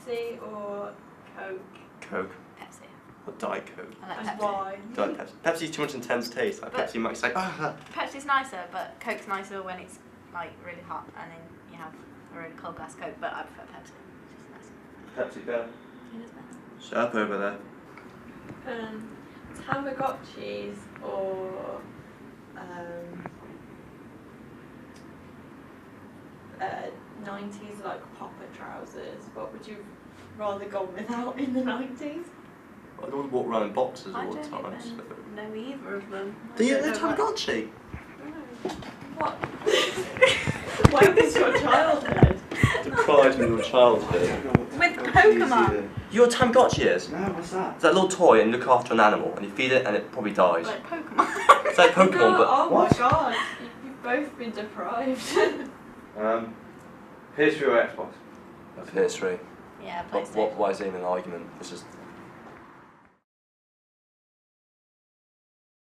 Pepsi or Coke? Coke. Pepsi. Or Diet Coke. I like And Pepsi. why? Diet Pepsi. Pepsi's too much intense taste. Like But- Pepsi Max, like Pepsi's nicer, but Coke's nicer when it's like really hot, and then you have a really cold glass Coke. But I prefer Pepsi. It's just nicer. Pepsi better. It is better. Shut up over there. Tamagotchis or 90s like popper trousers. What would you rather go without in the 90s? I don't want to walk around in boxes I all the don't time. even So. know either of them. Do you I know don't know what- Tamagotchi? What? When was your childhood? The pride of your childhood. With Pokemon. You know what Tamagotchi is? No, what's that? It's that little toy and you look after an animal and you feed it and it probably dies. Like Pokemon. It's like Pokemon, No, but oh What? my god, you've both been deprived. PS3 or Xbox? PS3. Yeah, But PlayStation. why is it even an argument? It's just